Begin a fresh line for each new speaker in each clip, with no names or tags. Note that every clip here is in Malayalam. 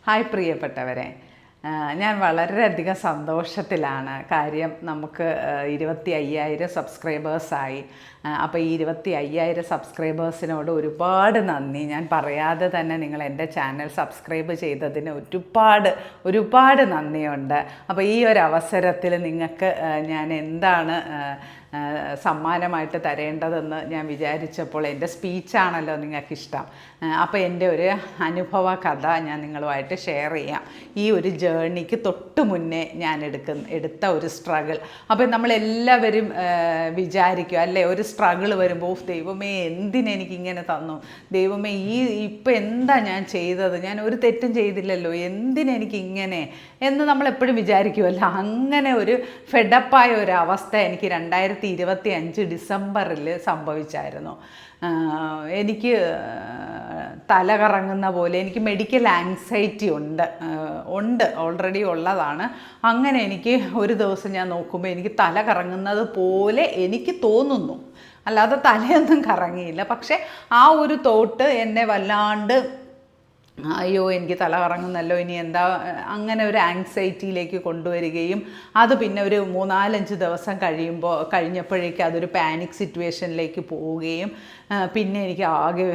ഹായ് പ്രിയപ്പെട്ടവരെ, ഞാൻ വളരെയധികം സന്തോഷത്തിലാണ്. കാര്യം നമുക്ക് 25,000 സബ്സ്ക്രൈബേഴ്സായി. അപ്പോൾ ഈ 25,000 സബ്സ്ക്രൈബേഴ്സിനോട് ഒരുപാട് നന്ദി. ഞാൻ പറയാതെ തന്നെ നിങ്ങൾ എൻ്റെ ചാനൽ സബ്സ്ക്രൈബ് ചെയ്തതിന് ഒരുപാട് നന്ദിയുണ്ട്. അപ്പോൾ ഈ ഒരു അവസരത്തിൽ നിങ്ങൾക്ക് ഞാൻ എന്താണ് സമ്മാനമായിട്ട് തരേണ്ടതെന്ന് ഞാൻ വിചാരിച്ചപ്പോൾ എൻ്റെ സ്പീച്ചാണല്ലോ നിങ്ങൾക്കിഷ്ടം. അപ്പോൾ എൻ്റെ ഒരു അനുഭവ കഥ ഞാൻ നിങ്ങളുമായിട്ട് ഷെയർ ചെയ്യാം. ഈ ഒരു ജേർണിക്ക് തൊട്ട് മുന്നേ ഞാൻ എടുത്ത ഒരു സ്ട്രഗിൾ. അപ്പോൾ നമ്മളെല്ലാവരും വിചാരിക്കും അല്ലേ, ഒരു സ്ട്രഗിൾ വരുമ്പോൾ ദൈവമേ എന്തിനെനിക്കിങ്ങനെ തന്നു, ദൈവമേ ഇപ്പം എന്താ ഞാൻ ചെയ്തത്, ഞാൻ ഒരു തെറ്റും ചെയ്തില്ലല്ലോ, എന്തിനെനിക്കിങ്ങനെ എന്ന് നമ്മളെപ്പോഴും വിചാരിക്കുമല്ലോ. അങ്ങനെ ഒരു ഫെഡപ്പായ ഒരു അവസ്ഥ എനിക്ക് 2025 ഡിസംബറിൽ സംഭവിച്ചായിരുന്നു. എനിക്ക് തല കറങ്ങുന്ന പോലെ, എനിക്ക് മെഡിക്കൽ ആങ്സൈറ്റി ഉണ്ട് ഓൾറെഡി ഉള്ളതാണ്. അങ്ങനെ എനിക്ക് ഒരു ദിവസം ഞാൻ നോക്കുമ്പോൾ എനിക്ക് തല കറങ്ങുന്നത് പോലെ എനിക്ക് തോന്നുന്നു, അല്ലാതെ തലയൊന്നും കറങ്ങിയില്ല. പക്ഷേ ആ ഒരു തോട്ട് എന്നെ വല്ലാണ്ട് അയ്യോ എനിക്ക് തല കറങ്ങുന്നല്ലോ, ഇനി എന്താ, അങ്ങനെ ഒരു ആങ്സൈറ്റിയിലേക്ക് കൊണ്ടുവരികയും അത് പിന്നെ ഒരു 3-4-5 ദിവസം കഴിഞ്ഞപ്പോഴേക്കും അതൊരു പാനിക് സിറ്റുവേഷനിലേക്ക് പോവുകയും പിന്നെ എനിക്ക് ആകെ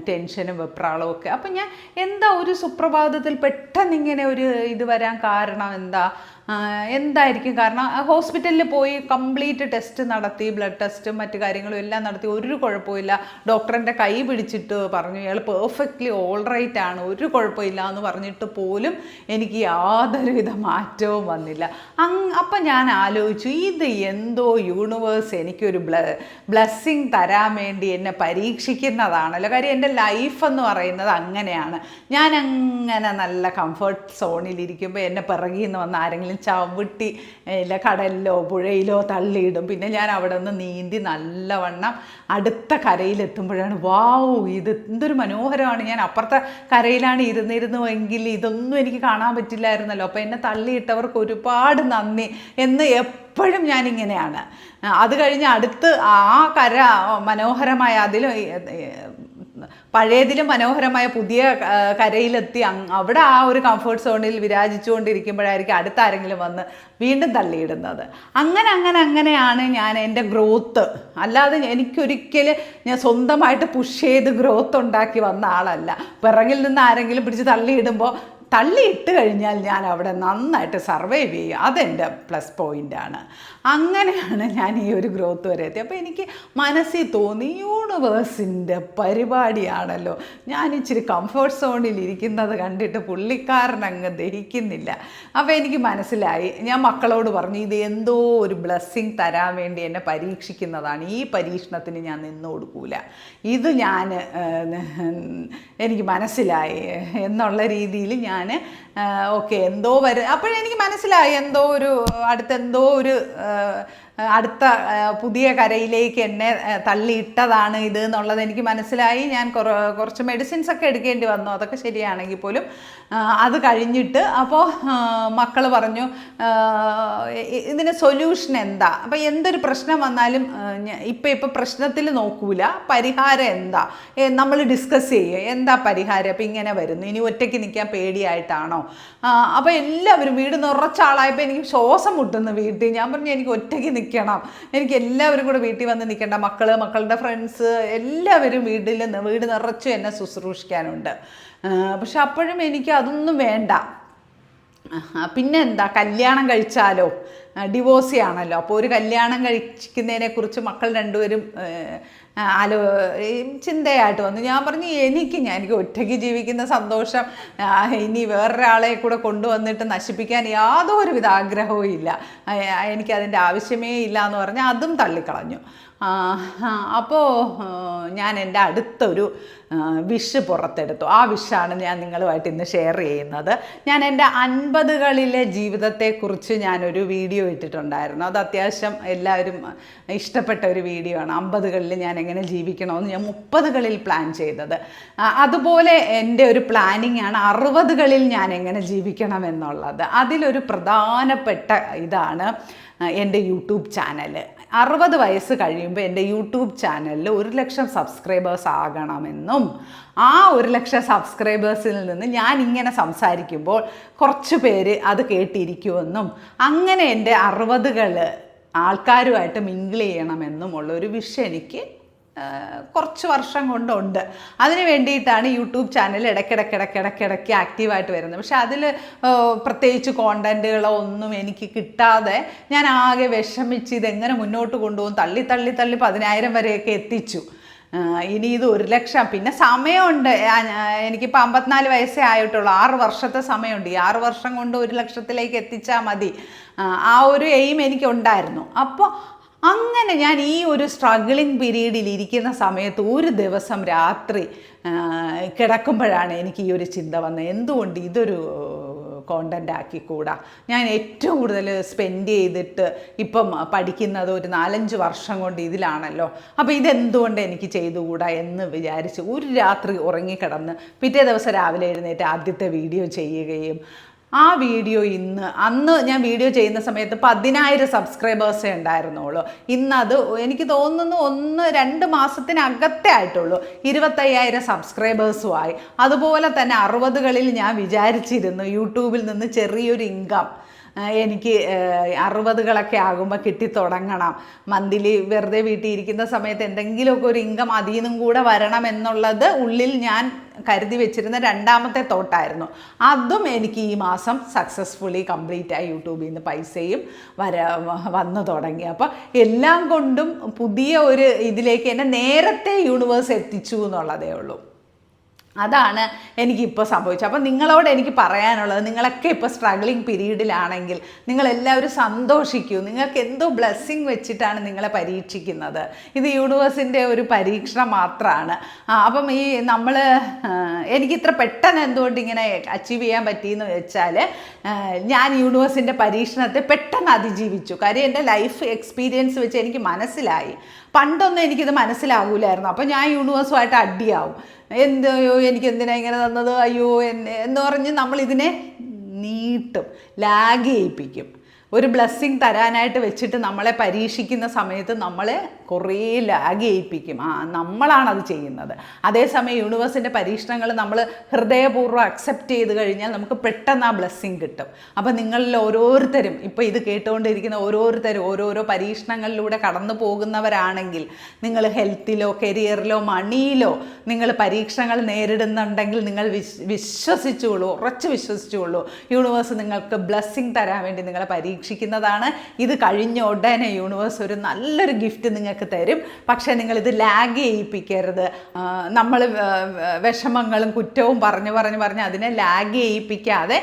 ടെൻഷനും വെപ്രാളവും ഒക്കെ. അപ്പം ഞാൻ എന്താ ഒരു സുപ്രഭാതത്തിൽ പെട്ടെന്ന് ഇങ്ങനെ ഒരു ഇത് വരാൻ കാരണം എന്തായിരിക്കും കാരണം? ഹോസ്പിറ്റലിൽ പോയി കംപ്ലീറ്റ് ടെസ്റ്റ് നടത്തി, ബ്ലഡ് ടെസ്റ്റും മറ്റു കാര്യങ്ങളും എല്ലാം നടത്തി, ഒരു കുഴപ്പമില്ല. ഡോക്ടറിൻ്റെ കൈ പിടിച്ചിട്ട് പറഞ്ഞു ഇയാൾ പെർഫെക്റ്റ്ലി ഓൾറൈറ്റ് ആണ്, ഒരു കുഴപ്പമില്ല എന്ന് പറഞ്ഞിട്ട് പോലും എനിക്ക് യാതൊരുവിധ മാറ്റവും വന്നില്ല. അപ്പം ഞാൻ ആലോചിച്ചു, ഇത് എന്തോ യൂണിവേഴ്സ് എനിക്കൊരു ബ്ലെസ്സിങ് തരാൻ വേണ്ടി എന്നെ പരീക്ഷിക്കുന്നതാണല്ലോ. കാര്യം എൻ്റെ ലൈഫ് എന്ന് പറയുന്നത് അങ്ങനെയാണ്. ഞാൻ അങ്ങനെ നല്ല കംഫർട്ട് സോണിലിരിക്കുമ്പോൾ എന്നെ പിറകിൽ നിന്ന് വന്ന് ആരെങ്കിലും ചവിട്ടി കടലിലോ പുഴയിലോ തള്ളിയിടും. പിന്നെ ഞാൻ അവിടെ നിന്ന് നീന്തി നല്ലവണ്ണം അടുത്ത കരയിലെത്തുമ്പോഴാണ് വാവ്, ഇത് എന്തൊരു മനോഹരമാണ്, ഞാൻ അപ്പുറത്തെ കരയിലാണ് ഇരുന്നിരുന്നുവെങ്കിൽ ഇതൊന്നും എനിക്ക് കാണാൻ പറ്റില്ലായിരുന്നല്ലോ. അപ്പോൾ എന്നെ തള്ളിയിട്ടവർക്ക് ഒരുപാട് നന്ദി എന്ന് എപ്പോഴും ഞാനിങ്ങനെയാണ്. അത് കഴിഞ്ഞ് അടുത്ത് ആ കര മനോഹരമായ, പഴയതിലും മനോഹരമായ പുതിയ കരയിലെത്തി അവിടെ ആ ഒരു കംഫർട്ട് സോണിൽ വിരാജിച്ചുകൊണ്ടിരിക്കുമ്പോഴായിരിക്കും അടുത്ത ആരെങ്കിലും വന്ന് വീണ്ടും തള്ളിയിടുന്നത്. അങ്ങനെയാണ് ഞാൻ എൻ്റെ ഗ്രോത്ത്. അല്ലാതെ എനിക്കൊരിക്കലും ഞാൻ സ്വന്തമായിട്ട് പുഷ് ചെയ്ത് ഗ്രോത്ത് ഉണ്ടാക്കി വന്ന ആളല്ല. പിറകിൽ നിന്ന് ആരെങ്കിലും പിടിച്ച് തള്ളിയിട്ട് കഴിഞ്ഞാൽ ഞാൻ അവിടെ നന്നായിട്ട് സർവൈവ് ചെയ്യും. അതെൻ്റെ പ്ലസ് പോയിൻ്റാണ്. അങ്ങനെയാണ് ഞാൻ ഈ ഒരു ഗ്രോത്ത് വരെ എത്തി. അപ്പോൾ എനിക്ക് മനസ്സിൽ തോന്നി യൂണിവേഴ്സിൻ്റെ പരിപാടിയാണല്ലോ, ഞാൻ ഇച്ചിരി കംഫർട്ട് സോണിൽ ഇരിക്കുന്നത് കണ്ടിട്ട് പുള്ളിക്കാരനങ്ങ് ദഹിക്കുന്നില്ല. അപ്പോൾ എനിക്ക് മനസ്സിലായി. ഞാൻ മക്കളോട് പറഞ്ഞു, ഇത് എന്തോ ഒരു ബ്ലെസ്സിങ് തരാൻ വേണ്ടി എന്നെ പരീക്ഷിക്കുന്നതാണ്, ഈ പരീക്ഷണത്തിന് ഞാൻ നിന്നു കൊടുക്കൂല, ഇത് എനിക്ക് മനസ്സിലായി എന്നുള്ള രീതിയിൽ ഞാൻ ഓക്കെ എന്തോ അപ്പോഴെനിക്ക് മനസ്സിലായി അടുത്ത പുതിയ കരയിലേക്ക് എന്നെ തള്ളിയിട്ടതാണ് ഇത് എന്നുള്ളത് എനിക്ക് മനസ്സിലായി. ഞാൻ കുറച്ച് മെഡിസിൻസ് ഒക്കെ എടുക്കേണ്ടി വന്നു, അതൊക്കെ ശരിയാണെങ്കിൽ പോലും. അത് കഴിഞ്ഞിട്ട് അപ്പോൾ മക്കൾ പറഞ്ഞു ഇതിന് സൊല്യൂഷൻ എന്താ. അപ്പോൾ എന്തൊരു പ്രശ്നം വന്നാലും ഇപ്പം പ്രശ്നത്തിൽ നോക്കൂല, പരിഹാരം എന്താ നമ്മൾ ഡിസ്കസ് ചെയ്യുക, എന്താ പരിഹാരം, അപ്പം ഇങ്ങനെ വരുന്നു, ഇനി ഒറ്റയ്ക്ക് നിൽക്കാൻ പേടിയായിട്ടാണോ. അപ്പോൾ എല്ലാവരും വീട് നിറച്ച ആളായപ്പോൾ എനിക്ക് ശ്വാസം മുട്ടുന്നു വീട്ടിൽ. ഞാൻ പറഞ്ഞു എനിക്ക് ഒറ്റയ്ക്ക് നിൽക്കണം, എനിക്ക് എല്ലാവരും കൂടെ വീട്ടിൽ വന്ന് നിൽക്കേണ്ട, മക്കളുടെ ഫ്രണ്ട്സ് എല്ലാവരും വീട് നിറച്ചു എന്നെ ശുശ്രൂഷിക്കാനുണ്ട്. പക്ഷെ അപ്പോഴും എനിക്ക് അതൊന്നും വേണ്ട. പിന്നെ എന്താ, കല്യാണം കഴിച്ചാലോ, ഡിവോഴ്സി ആണല്ലോ. അപ്പോൾ ഒരു കല്യാണം കഴിക്കുന്നതിനെക്കുറിച്ച് മക്കൾ രണ്ടുപേരും ചിന്തയായിട്ട് വന്നു. ഞാൻ പറഞ്ഞു എനിക്ക് ഒറ്റയ്ക്ക് ജീവിക്കുന്ന സന്തോഷം ഇനി വേറൊരാളെ കൂടെ കൊണ്ടുവന്നിട്ട് നശിപ്പിക്കാൻ യാതൊരുവിധ ആഗ്രഹവും ഇല്ല, എനിക്കതിൻ്റെ ആവശ്യമേ ഇല്ല എന്ന് പറഞ്ഞാൽ അതും തള്ളിക്കളഞ്ഞു. അപ്പോൾ ഞാൻ എൻ്റെ അടുത്തൊരു വിഷ് പുറത്തെടുത്തു. ആ വിഷാണ് ഞാൻ നിങ്ങളുമായിട്ട് ഇന്ന് ഷെയർ ചെയ്യുന്നത്. ഞാൻ എൻ്റെ 50കളിലെ ജീവിതത്തെക്കുറിച്ച് ഞാനൊരു വീഡിയോ ഇട്ടിട്ടുണ്ടായിരുന്നു. അത് അത്യാവശ്യം എല്ലാവരും ഇഷ്ടപ്പെട്ട ഒരു വീഡിയോ ആണ്. 50കളിൽ ഞാൻ എങ്ങനെ ജീവിക്കണമെന്ന് ഞാൻ 30കളിൽ പ്ലാൻ ചെയ്തത്. അതുപോലെ എൻ്റെ ഒരു പ്ലാനിങ് ആണ് 60കളിൽ ഞാൻ എങ്ങനെ ജീവിക്കണം എന്നുള്ളത്. അതിലൊരു പ്രധാനപ്പെട്ട ഇതാണ് എൻ്റെ യൂട്യൂബ് ചാനൽ. 60 വയസ്സ് കഴിയുമ്പോൾ എൻ്റെ യൂട്യൂബ് ചാനലിൽ 1,00,000 സബ്സ്ക്രൈബേഴ്സ് ആകണമെന്നും ആ 1,00,000 സബ്സ്ക്രൈബേഴ്സിൽ നിന്ന് ഞാൻ ഇങ്ങനെ സംസാരിക്കുമ്പോൾ കുറച്ച് പേര് അത് കേട്ടിരിക്കുമെന്നും അങ്ങനെ എൻ്റെ 60കൾ ആൾക്കാരുമായിട്ട് മിങ്കിൾ ചെയ്യണമെന്നുമുള്ള ഒരു വിഷയം എനിക്ക് കുറച്ച് വർഷം കൊണ്ടുണ്ട്. അതിന് വേണ്ടിയിട്ടാണ് യൂട്യൂബ് ചാനൽ ഇടയ്ക്കിടയ്ക്ക് ആക്റ്റീവായിട്ട് വരുന്നത്. പക്ഷെ അതിൽ പ്രത്യേകിച്ച് കോണ്ടൻറ്റുകളോ ഒന്നും എനിക്ക് കിട്ടാതെ ഞാൻ ആകെ വിഷമിച്ച് ഇതെങ്ങനെ മുന്നോട്ട് കൊണ്ടുപോകും, തള്ളി 10,000 വരെയൊക്കെ എത്തിച്ചു. ഇനി ഇത് 1,00,000, പിന്നെ സമയമുണ്ട്. എനിക്കിപ്പോൾ 54 വയസ്സേ ആയിട്ടുള്ളൂ. 6 വർഷത്തെ സമയമുണ്ട്. ഈ 6 വർഷം കൊണ്ട് 1,00,000-ത്തിലേക്ക് എത്തിച്ചാൽ മതി. ആ ഒരു എയിം എനിക്കുണ്ടായിരുന്നു. അപ്പോൾ അങ്ങനെ ഞാൻ ഈ ഒരു സ്ട്രഗിളിങ് പീരീഡിൽ ഇരിക്കുന്ന സമയത്ത് ഒരു ദിവസം രാത്രി കിടക്കുമ്പോഴാണ് എനിക്ക് ഈ ഒരു ചിന്ത വന്നത്, എന്തുകൊണ്ട് ഇതൊരു കോണ്ടൻ്റ് ആക്കിക്കൂടാ. ഞാൻ ഏറ്റവും കൂടുതൽ സ്പെൻഡ് ചെയ്തിട്ട് ഇപ്പം പഠിക്കുന്നത് ഒരു 4-5 വർഷം കൊണ്ട് ഇതിലാണല്ലോ, അപ്പോൾ ഇതെന്തുകൊണ്ട് എനിക്ക് ചെയ്തുകൂടാ എന്ന് വിചാരിച്ച് ഒരു രാത്രി ഉറങ്ങിക്കിടന്ന് പിറ്റേ ദിവസം രാവിലെ എഴുന്നേറ്റ് ആദ്യത്തെ വീഡിയോ ചെയ്യുകയും ആ വീഡിയോ അന്ന് ഞാൻ വീഡിയോ ചെയ്യുന്ന സമയത്ത് 10,000 സബ്സ്ക്രൈബേഴ്സേ ഉണ്ടായിരുന്നുള്ളൂ. ഇന്നത് എനിക്ക് തോന്നുന്നു 1-2 മാസത്തിനകത്തേ ആയിട്ടുള്ളൂ 25,000 സബ്സ്ക്രൈബേഴ്സുമായി. അതുപോലെ തന്നെ 60കളിൽ ഞാൻ വിചാരിച്ചിരുന്നു യൂട്യൂബിൽ നിന്ന് ചെറിയൊരു ഇൻകം എനിക്ക് 60കളൊക്കെ ആകുമ്പോൾ കിട്ടിത്തുടങ്ങണം. മന്ത്ലി വെറുതെ വീട്ടിൽ ഇരിക്കുന്ന സമയത്ത് എന്തെങ്കിലുമൊക്കെ ഒരു ഇൻകം അതിൽ നിന്നും കൂടെ വരണം എന്നുള്ളത് ഉള്ളിൽ ഞാൻ കരുതി വെച്ചിരുന്ന രണ്ടാമത്തെ തോട്ടായിരുന്നു. അതും എനിക്ക് ഈ മാസം സക്സസ്ഫുള്ളി കംപ്ലീറ്റായി യൂട്യൂബിൽ നിന്ന് പൈസയും വന്നു തുടങ്ങി. അപ്പോൾ എല്ലാം കൊണ്ടും പുതിയ ഒരു ഇതിലേക്ക് എന്നെ നേരത്തെ യൂണിവേഴ്സ് എത്തിച്ചു എന്നുള്ളതേ ഉള്ളൂ. അതാണ് എനിക്കിപ്പോൾ സംഭവിച്ചത്. അപ്പോൾ നിങ്ങളോട് എനിക്ക് പറയാനുള്ളത്, നിങ്ങളൊക്കെ ഇപ്പോൾ സ്ട്രഗ്ലിങ് പീരീഡിലാണെങ്കിൽ നിങ്ങളെല്ലാവരും സന്തോഷിക്കൂ. നിങ്ങൾക്ക് എന്തോ ബ്ലെസ്സിങ് വെച്ചിട്ടാണ് നിങ്ങളെ പരീക്ഷിക്കുന്നത്. ഇത് യൂണിവേഴ്സിൻ്റെ ഒരു പരീക്ഷണം മാത്രമാണ്. അപ്പം ഈ എനിക്കിത്ര പെട്ടെന്ന് എന്തുകൊണ്ട് ഇങ്ങനെ അച്ചീവ് ചെയ്യാൻ പറ്റിയെന്ന് വെച്ചാൽ ഞാൻ യൂണിവേഴ്സിൻ്റെ പരീക്ഷണത്തെ പെട്ടെന്ന് അതിജീവിച്ചു. കാര്യം എൻ്റെ ലൈഫ് എക്സ്പീരിയൻസ് വെച്ച് എനിക്ക് മനസ്സിലായി. പണ്ടൊന്നും എനിക്കിത് മനസ്സിലാകൂലായിരുന്നു. അപ്പോൾ ഞാൻ യൂണിവേഴ്സുമായിട്ട് അടിയാവും. അയ്യോ എനിക്കെന്തിനാ ഇങ്ങനെ തന്നത്, അയ്യോ എന്ന് പറഞ്ഞ് നമ്മളിതിനെ നീട്ടും, ലാഗ് ചെയ്യിപ്പിക്കും. ഒരു ബ്ലെസ്സിങ് തരാനായിട്ട് വെച്ചിട്ട് നമ്മളെ പരീക്ഷിക്കുന്ന സമയത്ത് നമ്മളെ കുറേ ലാഗ് ചെയ്യിപ്പിക്കും. നമ്മളാണത് ചെയ്യുന്നത്. അതേസമയം യൂണിവേഴ്സിൻ്റെ പരീക്ഷണങ്ങൾ നമ്മൾ ഹൃദയപൂർവ്വം അക്സെപ്റ്റ് ചെയ്ത് കഴിഞ്ഞാൽ നമുക്ക് പെട്ടെന്ന് ആ ബ്ലെസ്സിങ് കിട്ടും. അപ്പോൾ നിങ്ങളിൽ ഓരോരുത്തരും, ഇപ്പോൾ ഇത് കേട്ടുകൊണ്ടിരിക്കുന്ന ഓരോരുത്തരും ഓരോരോ പരീക്ഷണങ്ങളിലൂടെ കടന്നു പോകുന്നവരാണെങ്കിൽ, നിങ്ങൾ ഹെൽത്തിലോ കരിയറിലോ മണിയിലോ നിങ്ങൾ പരീക്ഷണങ്ങൾ നേരിടുന്നുണ്ടെങ്കിൽ നിങ്ങൾ വിശ്വസിച്ചുകൊള്ളൂ, ഉറച്ച് വിശ്വസിച്ചുകൊള്ളൂ. യൂണിവേഴ്സ് നിങ്ങൾക്ക് ബ്ലെസ്സിങ് തരാൻ വേണ്ടി നിങ്ങളെ പരീക്ഷിക്കുന്നതാണ്. ഇത് കഴിഞ്ഞ ഉടനെ യൂണിവേഴ്സ് ഒരു നല്ലൊരു ഗിഫ്റ്റ് നിങ്ങൾക്ക് തരും. പക്ഷേ നിങ്ങളിത് ലാഗ് ചെയ്യിപ്പിക്കരുത്. നമ്മൾ വിഷമങ്ങളും കുറ്റവും പറഞ്ഞ് അതിനെ ലാഗ് ചെയ്യിപ്പിക്കാതെ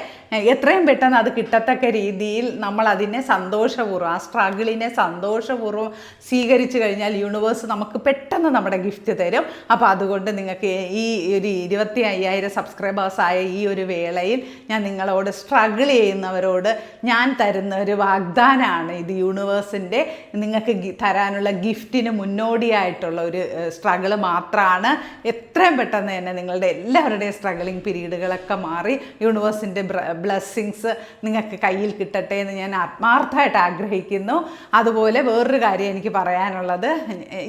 എത്രയും പെട്ടെന്ന് അത് കിട്ടത്തക്ക രീതിയിൽ നമ്മൾ അതിനെ സന്തോഷപൂർവ്വം, ആ സ്ട്രഗിളിനെ സന്തോഷപൂർവ്വം സ്വീകരിച്ചു കഴിഞ്ഞാൽ യൂണിവേഴ്സ് നമുക്ക് പെട്ടെന്ന് നമ്മുടെ ഗിഫ്റ്റ് തരും. അപ്പോൾ അതുകൊണ്ട് നിങ്ങൾക്ക് ഈ ഒരു 25,000 സബ്സ്ക്രൈബേഴ്സായ ഈ ഒരു വേളയിൽ ഞാൻ നിങ്ങളോട് സ്ട്രഗിൾ ചെയ്യുന്നവരോട് ഞാൻ തരുന്ന ഒരു വാഗ്ദാനമാണ് ഇത്. യൂണിവേഴ്സിൻ്റെ നിങ്ങൾക്ക് തരാനുള്ള ഗിഫ്റ്റിന് മുന്നോടിയായിട്ടുള്ള ഒരു സ്ട്രഗിൾ മാത്രമാണ്. എത്രയും പെട്ടെന്ന് തന്നെ നിങ്ങളുടെ എല്ലാവരുടെയും സ്ട്രഗിളിങ് പീരീഡുകളൊക്കെ മാറി യൂണിവേഴ്സിൻ്റെ ബ്ലെസ്സിങ്സ് നിങ്ങൾക്ക് കയ്യിൽ കിട്ടട്ടെ എന്ന് ഞാൻ ആത്മാർത്ഥമായിട്ട് ആഗ്രഹിക്കുന്നു. അതുപോലെ വേറൊരു കാര്യം എനിക്ക് പറയാനുള്ളത്,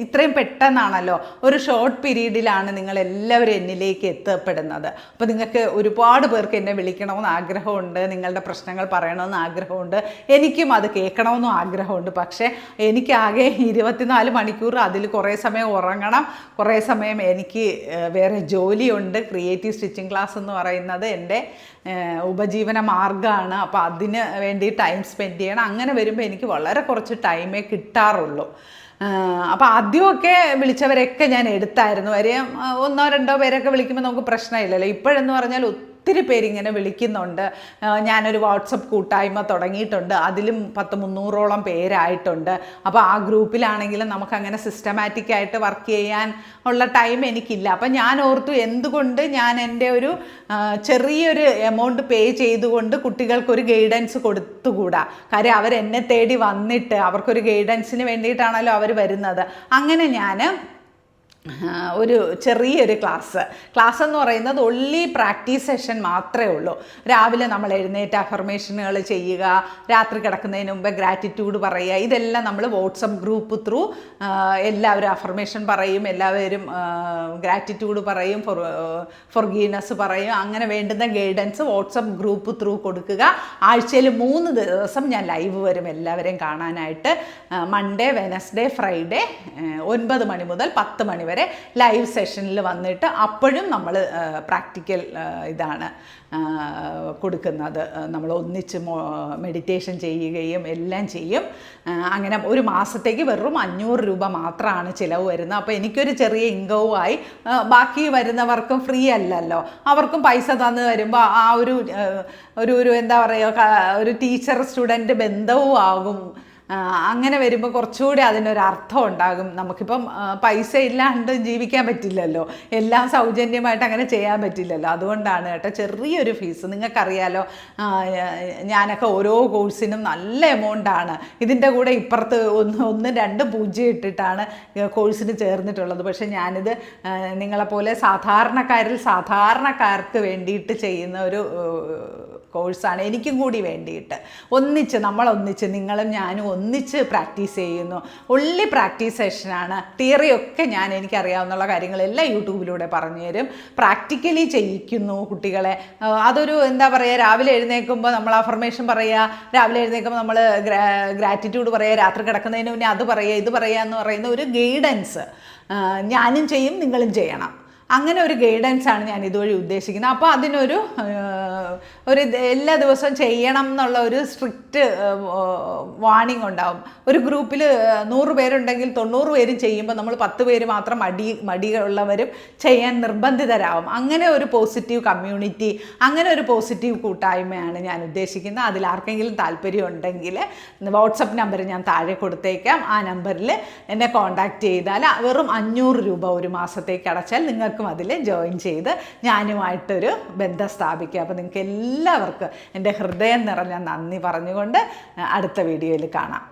ഇത്രയും പെട്ടെന്നാണല്ലോ, ഒരു ഷോർട്ട് പീരീഡിലാണ് നിങ്ങളെല്ലാവരും എന്നിലേക്ക് എത്തപ്പെടുന്നത്. അപ്പോൾ നിങ്ങൾക്ക് ഒരുപാട് പേർക്ക് എന്നെ വിളിക്കണമെന്ന് ആഗ്രഹമുണ്ട്, നിങ്ങളുടെ പ്രശ്നങ്ങൾ പറയണമെന്ന് ആഗ്രഹമുണ്ട്, എനിക്കും അത് കേൾക്കണമെന്നും ആഗ്രഹമുണ്ട്. പക്ഷേ എനിക്കാകെ 24 മണിക്കൂർ, അതിൽ കുറേ സമയം ഉറങ്ങണം, കുറേ സമയം എനിക്ക് വേറെ ജോലിയുണ്ട്. ക്രിയേറ്റീവ് സ്റ്റിച്ചിങ് ക്ലാസ് എന്ന് പറയുന്നത് എൻ്റെ ഉപജീവന മാർഗ്ഗമാണ്. അപ്പോൾ അതിന് വേണ്ടി ടൈം സ്പെൻഡ് ചെയ്യണം. അങ്ങനെ വരുമ്പോൾ എനിക്ക് വളരെ കുറച്ച് ടൈമേ കിട്ടാറുള്ളൂ. അപ്പോൾ ആദ്യമൊക്കെ വിളിച്ചവരൊക്കെ ഞാൻ എടുത്തായിരുന്നു. കാര്യം 1-2 പേരൊക്കെ വിളിക്കുമ്പോൾ നമുക്ക് പ്രശ്നമില്ലല്ലോ. ഇപ്പോഴെന്ന് പറഞ്ഞാൽ ഒത്തിരി പേരിങ്ങനെ വിളിക്കുന്നുണ്ട്. ഞാനൊരു വാട്സപ്പ് കൂട്ടായ്മ തുടങ്ങിയിട്ടുണ്ട്. അതിലും 100-300ഓളം പേരായിട്ടുണ്ട്. അപ്പോൾ ആ ഗ്രൂപ്പിലാണെങ്കിലും നമുക്കങ്ങനെ സിസ്റ്റമാറ്റിക്കായിട്ട് വർക്ക് ചെയ്യാൻ ഉള്ള ടൈം എനിക്കില്ല. അപ്പം ഞാൻ ഓർത്തു, എന്തുകൊണ്ട് ഞാൻ എൻ്റെ ഒരു ചെറിയൊരു എമൗണ്ട് പേ ചെയ്തുകൊണ്ട് കുട്ടികൾക്കൊരു ഗൈഡൻസ് കൊടുത്തുകൂടാ. കാര്യം അവരെന്നെ തേടി വന്നിട്ട് അവർക്കൊരു ഗൈഡൻസിന് വേണ്ടിയിട്ടാണല്ലോ അവർ വരുന്നത്. അങ്ങനെ ഞാൻ ഒരു ചെറിയൊരു ക്ലാസ് എന്ന് പറയുന്നത് ഒൺലി പ്രാക്ടീസ് സെഷൻ മാത്രമേ ഉള്ളൂ. രാവിലെ നമ്മൾ എഴുന്നേറ്റ് അഫർമേഷനുകൾ ചെയ്യുക, രാത്രി കിടക്കുന്നതിന് മുമ്പ് ഗ്രാറ്റിറ്റ്യൂഡ് പറയുക, ഇതെല്ലാം നമ്മൾ വാട്സപ്പ് ഗ്രൂപ്പ് ത്രൂ എല്ലാവരും അഫർമേഷൻ പറയും, എല്ലാവരും ഗ്രാറ്റിറ്റ്യൂഡ് പറയും, ഫൊർഗീവ്നെസ് പറയും. അങ്ങനെ വേണ്ടുന്ന ഗൈഡൻസ് വാട്സപ്പ് ഗ്രൂപ്പ് ത്രൂ കൊടുക്കുക. ആഴ്ചയിൽ 3 ദിവസം ഞാൻ ലൈവ് വരും എല്ലാവരെയും കാണാനായിട്ട്. മൺഡേ, വെനസ്ഡേ, ഫ്രൈഡേ 9 മണി മുതൽ 10 മണി വരെ ലൈവ് സെഷനിൽ വന്നിട്ട് അപ്പോഴും നമ്മൾ പ്രാക്ടിക്കൽ ഇതാണ് കൊടുക്കുന്നത്. നമ്മൾ ഒന്നിച്ച് മെഡിറ്റേഷൻ ചെയ്യുകയും എല്ലാം ചെയ്യും. അങ്ങനെ ഒരു മാസത്തേക്ക് വെറും 500 രൂപ മാത്രമാണ് ചിലവ് വരുന്നത്. അപ്പോൾ എനിക്കൊരു ചെറിയ ഇൻകവുമായി, ബാക്കി വരുന്നവർക്കും ഫ്രീ അല്ലല്ലോ, അവർക്കും പൈസ തന്നു വരുമ്പോൾ ആ ഒരു എന്താ പറയുക, ഒരു ടീച്ചർ സ്റ്റുഡൻറ്റ് ബന്ധവും ആകും. അങ്ങനെ വരുമ്പോൾ കുറച്ചുകൂടി അതിനൊരർത്ഥം ഉണ്ടാകും. നമുക്കിപ്പം പൈസ ഇല്ലാണ്ട് ജീവിക്കാൻ പറ്റില്ലല്ലോ, എല്ലാം സൗജന്യമായിട്ട് അങ്ങനെ ചെയ്യാൻ പറ്റില്ലല്ലോ. അതുകൊണ്ടാണ് കേട്ടോ ചെറിയൊരു ഫീസ്. നിങ്ങൾക്കറിയാലോ, ഞാനൊക്കെ ഓരോ കോഴ്സിനും നല്ല എമൗണ്ടാണ്. ഇതിൻ്റെ കൂടെ ഇപ്പുറത്ത് 1, 2 പൂജ്യം ഇട്ടിട്ടാണ് കോഴ്സിന് ചേർന്നിട്ടുള്ളത്. പക്ഷേ ഞാനിത് നിങ്ങളെപ്പോലെ സാധാരണക്കാർക്ക് വേണ്ടിയിട്ട് ചെയ്യുന്ന ഒരു കോഴ്സാണ്. എനിക്കും കൂടി വേണ്ടിയിട്ട് നമ്മളൊന്നിച്ച് നിങ്ങളും ഞാനും ഒന്നിച്ച് പ്രാക്ടീസ് ചെയ്യുന്നു. Only practice സെഷനാണ്. തിയറിയൊക്കെ എനിക്കറിയാവുന്ന കാര്യങ്ങളെല്ലാം യൂട്യൂബിലൂടെ പറഞ്ഞു തരും. പ്രാക്ടിക്കലി ചെയ്യിക്കുന്നു കുട്ടികളെ. അതൊരു എന്താ പറയുക, രാവിലെ എഴുന്നേൽക്കുമ്പോൾ നമ്മൾ അഫർമേഷൻ പറയുക, രാവിലെ എഴുന്നേൽക്കുമ്പോൾ നമ്മൾ ഗ്രാറ്റിറ്റ്യൂഡ് പറയുക, രാത്രി കിടക്കുന്നതിന് മുന്നേ അത് പറയുക, ഇത് പറയുക എന്ന് പറയുന്ന ഒരു ഗൈഡൻസ് ഞാനും ചെയ്യും, നിങ്ങളും ചെയ്യണം. അങ്ങനെ ഒരു ഗൈഡൻസാണ് ഞാൻ ഇതുവഴി ഉദ്ദേശിക്കുന്നത്. അപ്പോൾ അതിനൊരു എല്ലാ ദിവസവും ചെയ്യണം എന്നുള്ള ഒരു സ്ട്രിക്റ്റ് വാണിംഗ് ഉണ്ടാവും. ഒരു ഗ്രൂപ്പിൽ 100 പേരുണ്ടെങ്കിൽ 90 പേരും ചെയ്യുമ്പോൾ നമ്മൾ 10 പേര് മാത്രം മടിയുള്ളവരും ചെയ്യാൻ നിർബന്ധിതരാകും. അങ്ങനെ ഒരു പോസിറ്റീവ് കമ്മ്യൂണിറ്റി, അങ്ങനെ ഒരു പോസിറ്റീവ് കൂട്ടായ്മയാണ് ഞാൻ ഉദ്ദേശിക്കുന്നത്. അതിലാർക്കെങ്കിലും താല്പര്യം ഉണ്ടെങ്കിൽ വാട്സപ്പ് നമ്പർ ഞാൻ താഴെ കൊടുത്തേക്കാം. ആ നമ്പറിൽ എന്നെ കോൺടാക്റ്റ് ചെയ്താൽ വെറും 500 രൂപ ഒരു മാസത്തേക്ക് അടച്ചാൽ നിങ്ങൾക്ക് അതിൽ ജോയിൻ ചെയ്ത് ഞാനുമായിട്ടൊരു ബന്ധം സ്ഥാപിക്കുക. അപ്പോൾ നിങ്ങൾക്ക് എല്ലാവർക്കും എൻ്റെ ഹൃദയം നിറഞ്ഞ നന്ദി പറഞ്ഞുകൊണ്ട് അടുത്ത വീഡിയോയിൽ കാണാം.